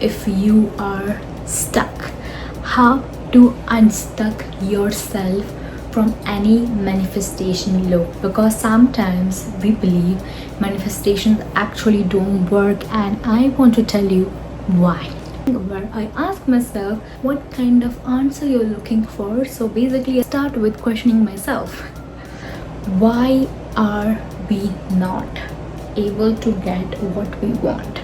if you are stuck, how to unstuck yourself from any manifestation loop, because sometimes we believe manifestations actually don't work, and I want to tell you why. Where I ask myself what kind of answer you're looking for. So basically I start with questioning myself. Why are we not able to get what we want?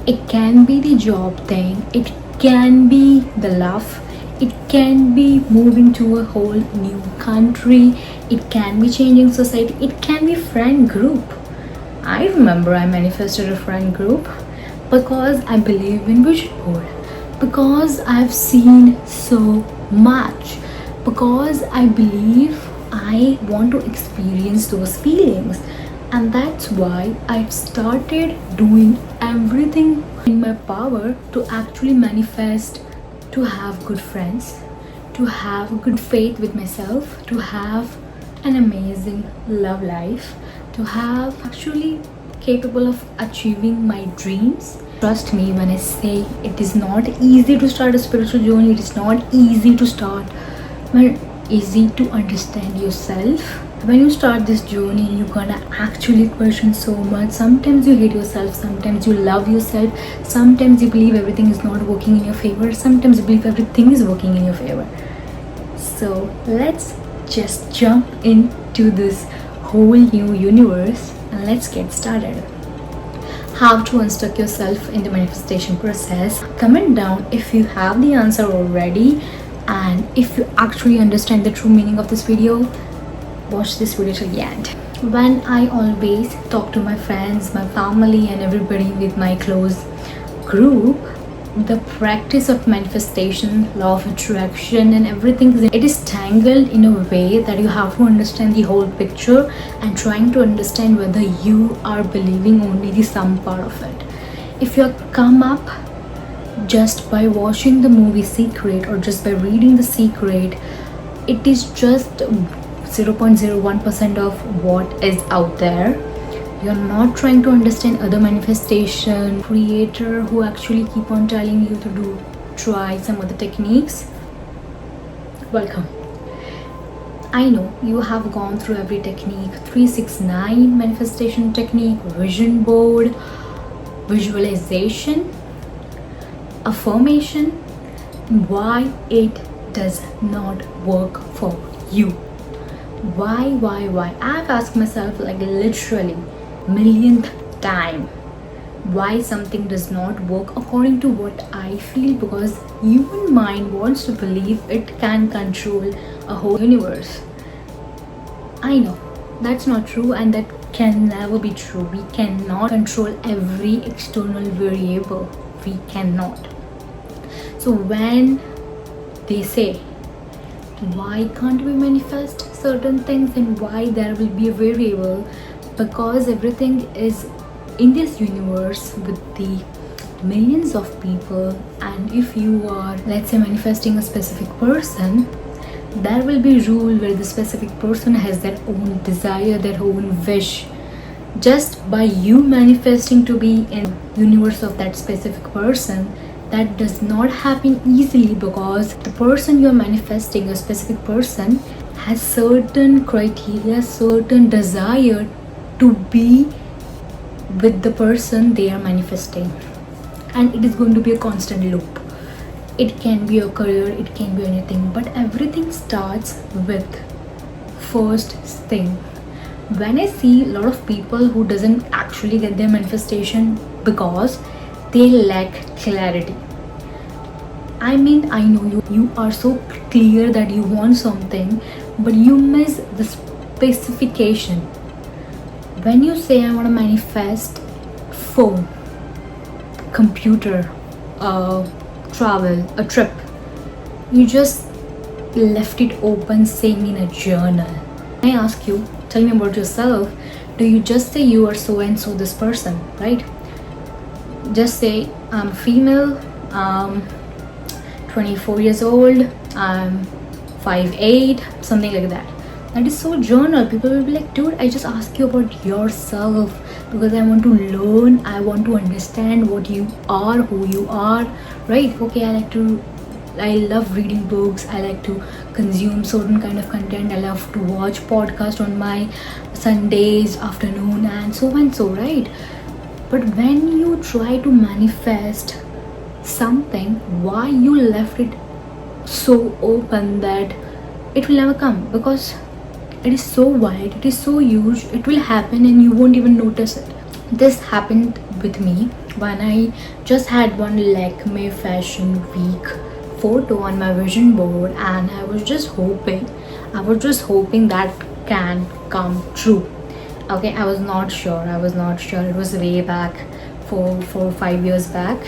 It can be the job thing, it can be the love, it can be moving to a whole new country, it can be changing society, it can be friend group. I remember I manifested a friend group because I believe in vision board, because I've seen so much, because I believe I want to experience those feelings, and that's why I've started doing everything in my power to actually manifest, to have good friends, to have good faith with myself, to have an amazing love life, to have actually capable of achieving my dreams. Trust me when I say it is not easy to start a spiritual journey. It is not easy to start, but easy to understand yourself. When you start this journey, you're gonna actually question so much. Sometimes you hate yourself, sometimes you love yourself, sometimes you believe everything is not working in your favor, sometimes you believe everything is working in your favor. So let's just jump into this whole new universe and let's get started. How to unstuck yourself in the manifestation process. Comment down if you have the answer already, and if you actually understand the true meaning of this video, watch this video till the end. When I always talk to my friends, my family and everybody with my close group, the practice of manifestation, law of attraction and everything, it is tangled in a way that you have to understand the whole picture and trying to understand whether you are believing only the some part of it. If you come up just by watching the movie Secret or just by reading The Secret, it is just 0.01% of what is out there. You're not trying to understand other manifestation creator who actually keep on telling you to try some other techniques. Welcome. I know you have gone through every technique, 369 manifestation technique, vision board, visualization, affirmation. Why it does not work for you? Why? I've asked myself like literally millionth time why something does not work according to what I feel, because human mind wants to believe it can control a whole universe. I know that's not true, and that can never be true. We cannot control every external variable. We cannot. So when they say why can't we manifest certain things and why there will be a variable, because everything is in this universe with the millions of people, and if you are, let's say, manifesting a specific person, there will be rule where the specific person has their own desire, their own wish. Just by you manifesting to be in universe of that specific person, that does not happen easily, because the person you're manifesting, a specific person, has certain criteria, certain desire to be with the person they are manifesting, and it is going to be a constant loop. It can be a career, it can be anything, but everything starts with first thing. When I see a lot of people who doesn't actually get their manifestation because they lack clarity. I mean, I know you are so clear that you want something, but you miss the specification. When you say I want to manifest phone, computer, travel, a trip, you just left it open saying in a journal. I ask you, tell me about yourself. Do you just say you are so and so this person, right? Just say I'm female, 24 years old, I'm 5'8", something like that. That is so journal. People will be like, dude, I just ask you about yourself because I want to learn, I want to understand what you are, who you are, right? Okay, I love reading books, I like to consume certain kind of content, I love to watch podcast on my Sundays afternoon and so, right? But when you try to manifest something, why you left it so open that it will never come? Because it is so wide, it is so huge, it will happen and you won't even notice it. This happened with me when I just had one Lakme Fashion Week photo on my vision board, and I was just hoping that can come true. Okay, I was not sure, it was way back, 4 5 years back,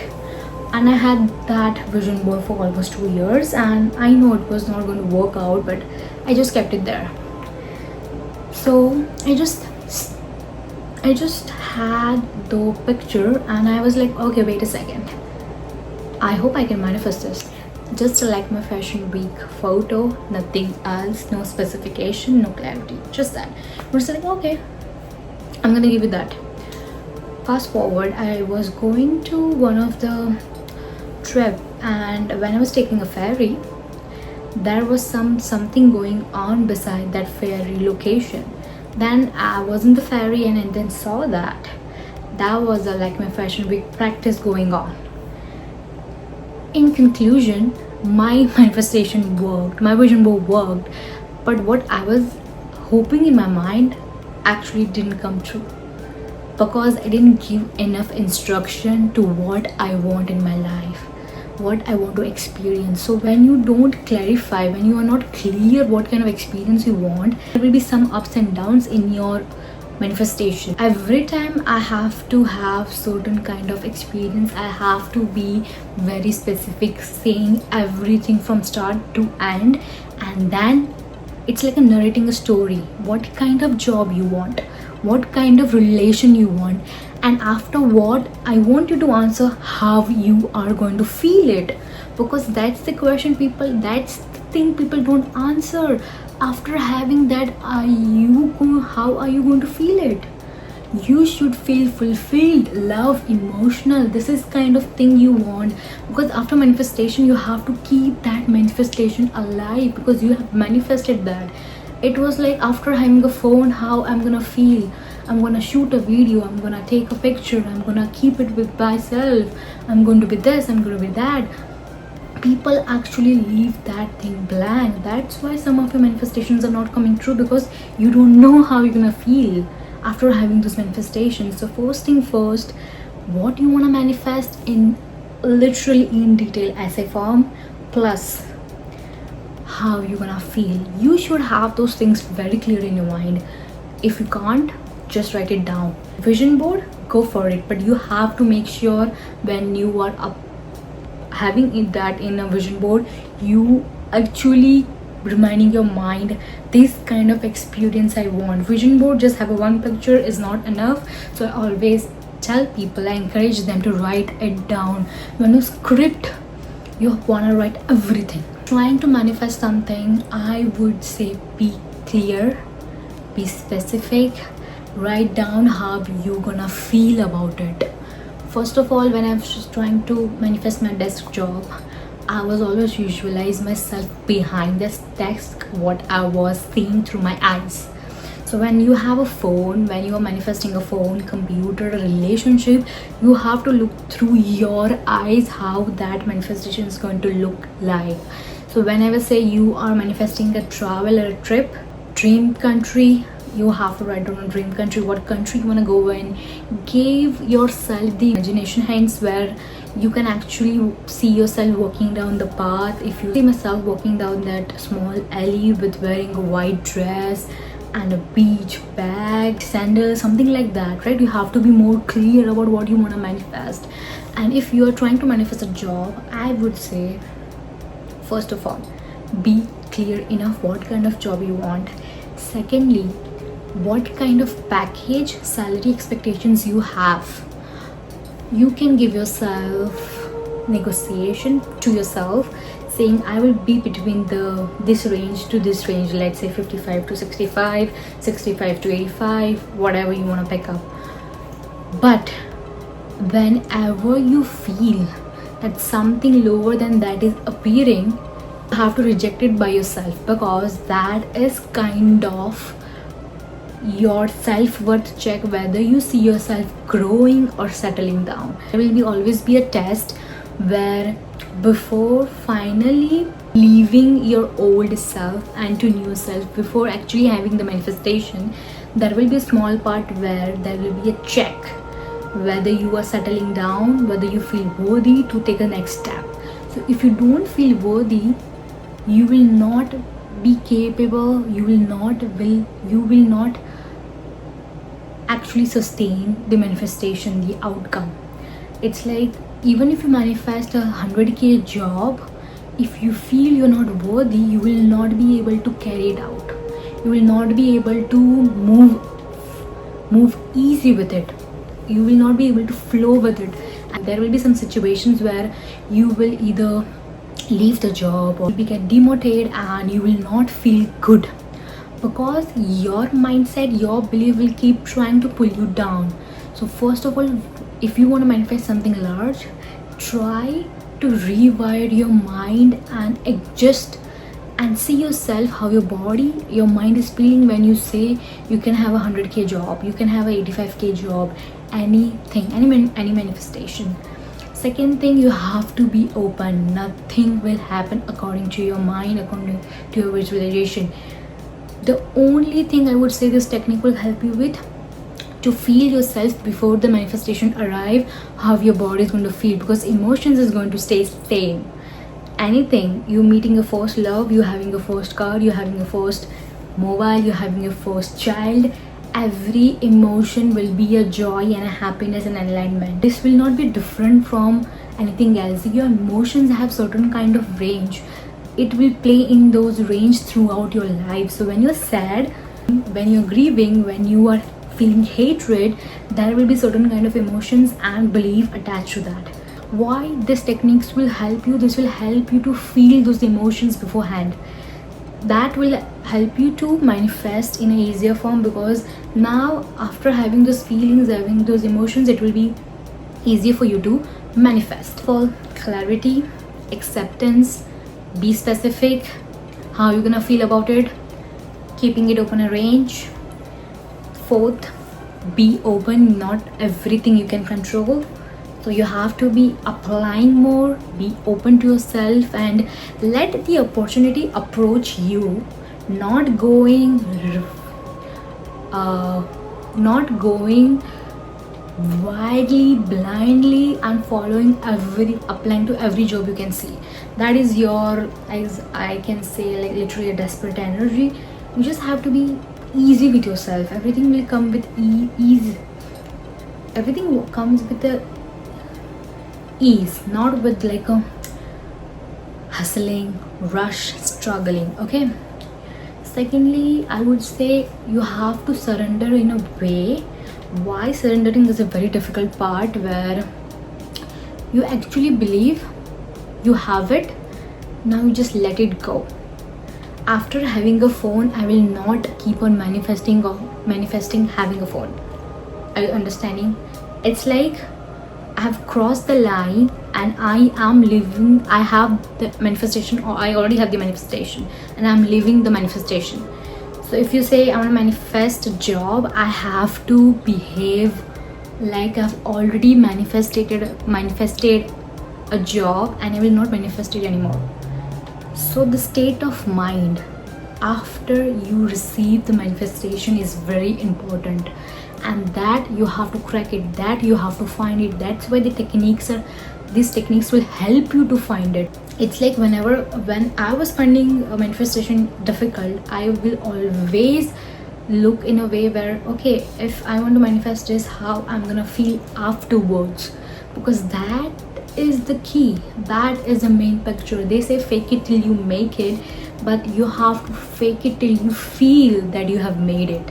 and I had that vision board for almost 2 years, and I know it was not going to work out, but I just kept it there. So I just had the picture and I was like, okay, wait a second, I hope I can manifest this. Just like my Fashion Week photo, nothing else, no specification, no clarity, just that. I was like, okay, I'm gonna give it that. Fast forward, I was going to one of the trip, and when I was taking a ferry, there was something going on beside that ferry location. Then I was in the ferry and then saw that was like my Fashion Week practice going on. In conclusion, my manifestation worked, my vision board worked, but what I was hoping in my mind actually didn't come true because I didn't give enough instruction to what I want in my life, what I want to experience. So when you don't clarify, when you are not clear what kind of experience you want, there will be some ups and downs in your manifestation. Every time I have to have certain kind of experience, I have to be very specific, saying everything from start to end, and then it's like a narrating a story, what kind of job you want, what kind of relation you want, and after what I want you to answer how you are going to feel it, because that's the question that's the thing people don't answer. After having that, how are you going to feel it? You should feel fulfilled, love, emotional. This is kind of thing you want, because after manifestation you have to keep that manifestation alive because you have manifested that. It was like after having a phone, how I'm gonna feel. I'm gonna shoot a video, I'm gonna take a picture, I'm gonna keep it with myself, I'm going to be this, I'm going to be that. People actually leave that thing blank. That's why some of your manifestations are not coming true, because you don't know how you're gonna feel after having those manifestations. So first thing first, what you want to manifest in literally in detail essay form, plus how you're gonna feel. You should have those things very clear in your mind. If you can't, just write it down. Vision board, go for it, but you have to make sure when you are up having that in a vision board, you actually reminding your mind, this kind of experience I want. Vision board just have a one picture is not enough. So I always tell people, I encourage them to write it down. When you script, you want to write everything. Trying to manifest something, I would say be clear, be specific, write down how you're gonna feel about it. First of all, when I was just trying to manifest my desk job, I was always visualize myself behind this desk, what I was seeing through my eyes. So when you have a phone, when you are manifesting a phone, computer, a relationship, you have to look through your eyes how that manifestation is going to look like. So whenever say you are manifesting a travel or a trip, dream country, you have to write down a dream country, what country you want to go in. Give yourself the imagination hands where you can actually see yourself walking down the path. If you see myself walking down that small alley with wearing a white dress and a beach bag, sandals, something like that, right? You have to be more clear about what you want to manifest. And if you are trying to manifest a job, I would say, first of all, be clear enough what kind of job you want. Secondly, what kind of package, salary expectations you have. You can give yourself negotiation to yourself, saying I will be between this range to this range, let's say 55 to 65, 65 to 85, whatever you want to pick up. But whenever you feel that something lower than that is appearing, you have to reject it by yourself, because that is kind of your self-worth check, whether you see yourself growing or settling down. There will always be a test where, before finally leaving your old self and to new self, before actually having the manifestation, there will be a small part where there will be a check whether you are settling down, whether you feel worthy to take a next step. So if you don't feel worthy, you will not be capable, you will not actually sustain the manifestation, the outcome. It's like, even if you manifest a 100k job, if you feel you're not worthy, you will not be able to carry it out. You will not be able to move easy with it. You will not be able to flow with it. And there will be some situations where you will either leave the job or get demotivated, and you will not feel good, because your mindset, your belief will keep trying to pull you down. So first of all, if you want to manifest something large, try to rewire your mind and adjust and see yourself, how your body, your mind is feeling when you say you can have a 100k job, you can have a 85k job, anything, any manifestation. Second thing, you have to be open. Nothing will happen according to your mind, according to your visualization. The only thing I would say this technique will help you with, to feel yourself before the manifestation arrive, how your body is going to feel, because emotions is going to stay same. Anything, you meeting your first love, you having a first car, you having a first mobile, you having your first child, every emotion will be a joy and a happiness and alignment. This will not be different from anything else. Your emotions have certain kind of range. It will play in those range throughout your life. So when you're sad, when you're grieving, when you are feeling hatred, there will be certain kind of emotions and belief attached to that. Why this techniques will help you? This will help you to feel those emotions beforehand. That will help you to manifest in an easier form, because now after having those feelings, having those emotions, it will be easier for you to manifest. For clarity, acceptance, be specific how you're gonna feel about it, keeping it open a range. Fourth, be open. Not everything you can control, so you have to be applying more, be open to yourself, and let the opportunity approach you, not going widely, blindly, and applying to every job you can see. That is your, as I can say, like literally a desperate energy. You just have to be easy with yourself. Everything will come with ease. Everything comes with the ease, not with like a hustling, rush, struggling. Okay. Secondly, I would say you have to surrender in a way. Why surrendering is a very difficult part, where you actually believe you have it, now you just let it go. After having a phone, I will not keep on manifesting having a phone. Are you understanding? It's like I have crossed the line and I have the manifestation, or I already have the manifestation and I'm living the manifestation. So if you say I want to manifest a job, I have to behave like I've already manifested a job, and I will not manifest it anymore. So the state of mind after you receive the manifestation is very important, and that you have to crack it, that you have to find it. That's why these techniques will help you to find it. It's like when I was finding a manifestation difficult, I will always look in a way where, okay, if I want to manifest this, how I'm gonna feel afterwards, because that is the key. That is the main picture. They say fake it till you make it, but you have to fake it till you feel that you have made it.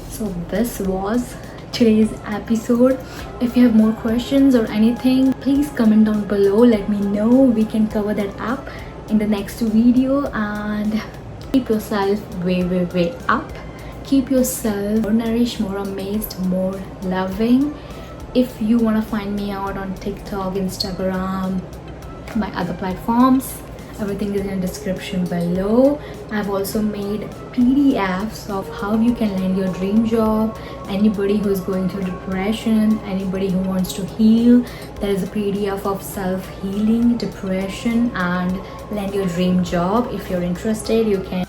So this was today's episode. If you have more questions or anything, please comment down below. Let me know. We can cover that up in the next video. And keep yourself way up. Keep yourself more nourished, more amazed, more loving. If you want to find me out on TikTok, Instagram, my other platforms, everything is in the description below. I've also made PDFs of how you can land your dream job. Anybody who is going through depression, anybody who wants to heal, there is a PDF of self-healing, depression, and land your dream job. If you're interested, you can